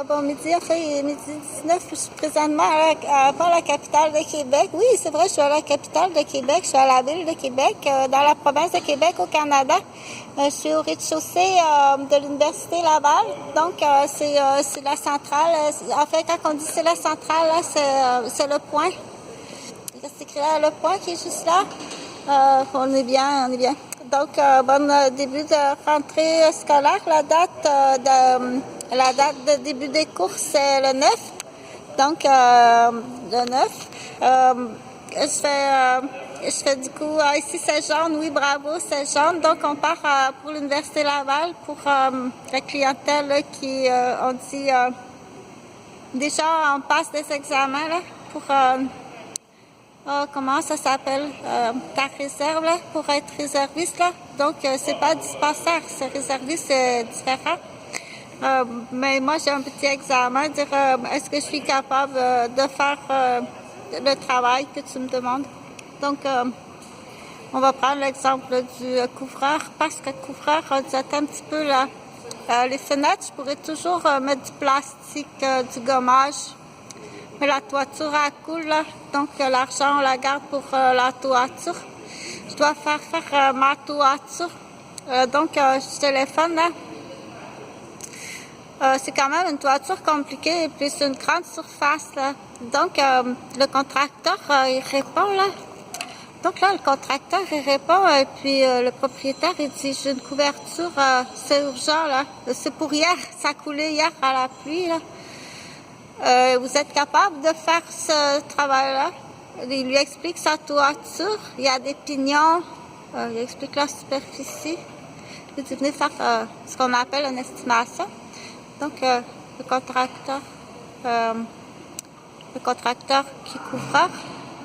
Bon midi, enfin, midi 19, je suis présentement pas à la capitale de Québec. Oui, c'est vrai, je suis à la capitale de Québec, je suis à la ville de Québec, dans la province de Québec au Canada. Je suis au rez-de-chaussée de l'Université Laval, donc c'est la centrale. En fait, quand on dit c'est la centrale, là, c'est le point. C'est écrit là, le point qui est juste là. On est bien, on est bien. Donc, bon début de rentrée scolaire. La date de début des cours, c'est le 9. Donc, le 9. Je fais du coup, ici c'est jaune, oui, bravo, c'est jaune. Donc, on part pour l'Université Laval pour la clientèle qui, on dit, déjà, on passe des examens là, pour... comment ça s'appelle, ta réserve là, pour être réserviste là. Donc, c'est pas dispensaire, c'est réserviste, c'est différent. Mais moi, j'ai un petit examen, dire est-ce que je suis capable de faire le travail que tu me demandes. Donc, on va prendre l'exemple du couvreur, parce que couvreur, on disait un petit peu là, les fenêtres, je pourrais toujours mettre du plastique, du gommage. Mais la toiture, elle coule, là. Donc, l'argent, on la garde pour la toiture. Je dois faire ma toiture. Donc, je téléphone, là. C'est quand même une toiture compliquée et puis c'est une grande surface, là. Donc, le contracteur, il répond, là. Donc, là, le contracteur, il répond et puis le propriétaire, il dit, j'ai une couverture, c'est urgent, là. C'est pour hier. Ça a coulé hier à la pluie, là. Vous êtes capable de faire ce travail-là? Il lui explique sa toiture. Il y a des pignons. Il explique la superficie. Il dit venez faire ce qu'on appelle une estimation. Donc, le contracteur qui couvreur,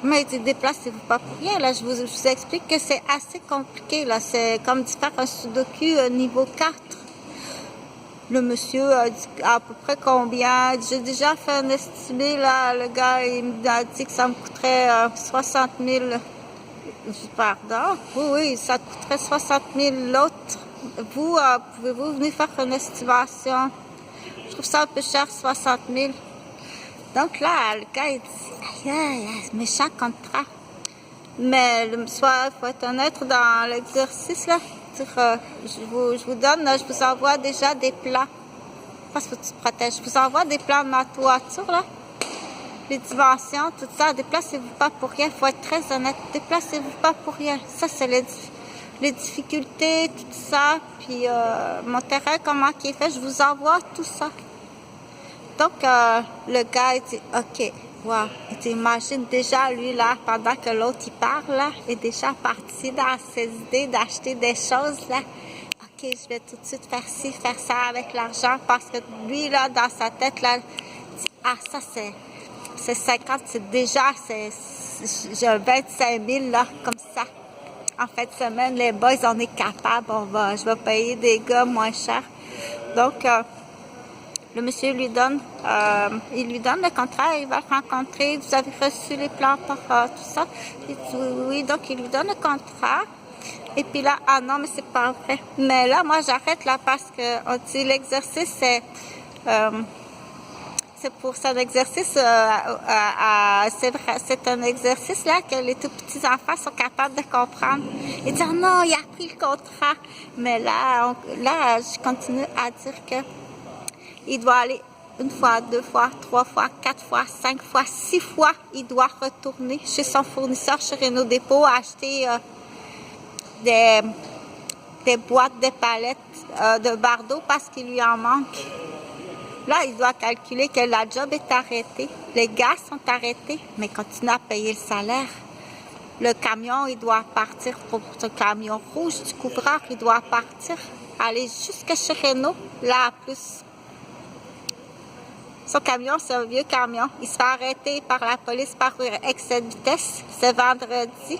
mais il dit déplacez-vous pas pour rien. Là, je vous explique que c'est assez compliqué. Là, c'est comme de faire un sudoku niveau 4. Le monsieur a dit à peu près combien. J'ai déjà fait un estimé, là. Le gars, il m'a dit que ça me coûterait 60 000. Pardon? Oui, ça coûterait 60 000 l'autre. Vous, pouvez-vous venir faire une estimation? Je trouve ça un peu cher, 60 000. Donc là, le gars, il dit, aïe, méchant contrat. Mais il faut être honnête dans l'exercice, là. Je vous donne, je vous envoie déjà des plans. Parce que tu te protèges. Je vous envoie des plans de ma toiture, là. Les dimensions, tout ça. Déplacez-vous pas pour rien. Il faut être très honnête. Déplacez-vous pas pour rien. Ça, c'est les difficultés, tout ça. Puis mon terrain, comment il est fait. Je vous envoie tout ça. Donc, le gars, il dit, OK, wow. Il dit, imagine déjà, lui, là, pendant que l'autre, il parle, là, est déjà parti dans ses idées d'acheter des choses, là. OK, je vais tout de suite faire ci, faire ça avec l'argent, parce que lui, là, dans sa tête, là, il dit, ah, ça, c'est 50, c'est déjà, j'ai 25 000, là, comme ça. En fin de semaine, les boys, on est capables, je vais payer des gars moins cher. Donc, le monsieur il lui donne le contrat, il va le rencontrer. Vous avez reçu les plans pour tout ça? Il dit oui, donc il lui donne le contrat. Et puis là, ah non, mais c'est pas vrai. Mais là, moi, j'arrête là parce que on dit l'exercice, c'est pour cet exercice, c'est vrai, c'est un exercice là que les tout petits enfants sont capables de comprendre. Ils disent, oh non, il a pris le contrat. Mais là, je continue à dire que il doit aller une fois, 2 fois, 3 fois, 4 fois, 5 fois, 6 fois. Il doit retourner chez son fournisseur, chez Renault Dépôt, acheter des boîtes, des palettes de bardeaux parce qu'il lui en manque. Là, il doit calculer que la job est arrêtée. Les gars sont arrêtés, mais continuent à payer le salaire. Le camion, il doit partir pour ce camion rouge du couvreur. Il doit partir, aller jusqu'à chez Renault, là, à plus. Son camion, c'est un vieux camion. Il se fait arrêter par la police par excès de vitesse. C'est vendredi.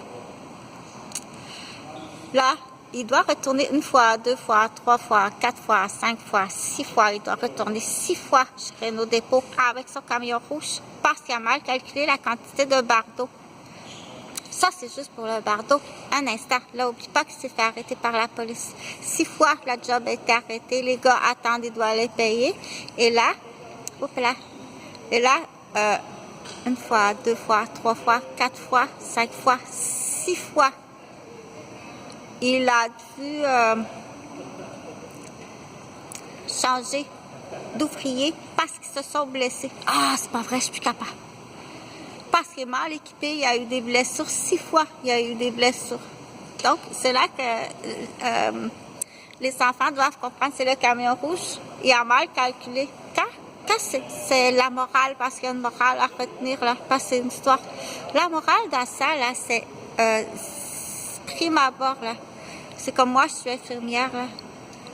Là, il doit retourner 1 fois, 2 fois, 3 fois, 4 fois, 5 fois, 6 fois. Il doit retourner 6 fois chez Renault Dépôt avec son camion rouge parce qu'il a mal calculé la quantité de bardeaux. Ça, c'est juste pour le bardeau. Un instant. Là, n'oublie pas qu'il s'est fait arrêter par la police. 6 fois, la job a été arrêtée. Les gars attendent, ils doivent les payer. Et là, Oups là. Et là, une fois, deux fois, trois fois, quatre fois, cinq fois, six fois, il a dû changer d'ouvrier parce qu'ils se sont blessés. Ah, c'est pas vrai, je suis plus capable. Parce qu'il est mal équipé, il y a eu des blessures. 6 fois, il y a eu des blessures. Donc, c'est là que les enfants doivent comprendre, c'est le camion rouge. Il a mal calculé. Quand c'est la morale, parce qu'il y a une morale à retenir, là, parce que c'est une histoire. La morale dans ça, là, c'est prime abord, là. C'est comme moi, je suis infirmière, là.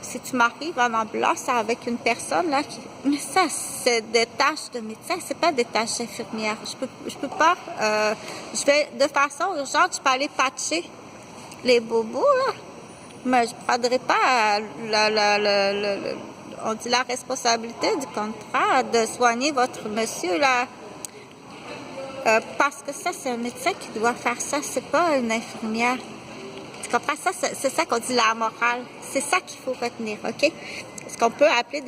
Si tu m'arrives en ambulance avec une personne, là, mais ça, c'est des tâches de médecin, c'est pas des tâches d'infirmière. Je peux pas, je vais, de façon urgente, je peux aller patcher les bobos, là, mais je prendrai pas on dit la responsabilité du contrat de soigner votre monsieur, là, parce que ça, c'est un médecin qui doit faire ça, c'est pas une infirmière. Tu comprends ça? C'est ça qu'on dit la morale. C'est ça qu'il faut retenir, OK? Ce qu'on peut appeler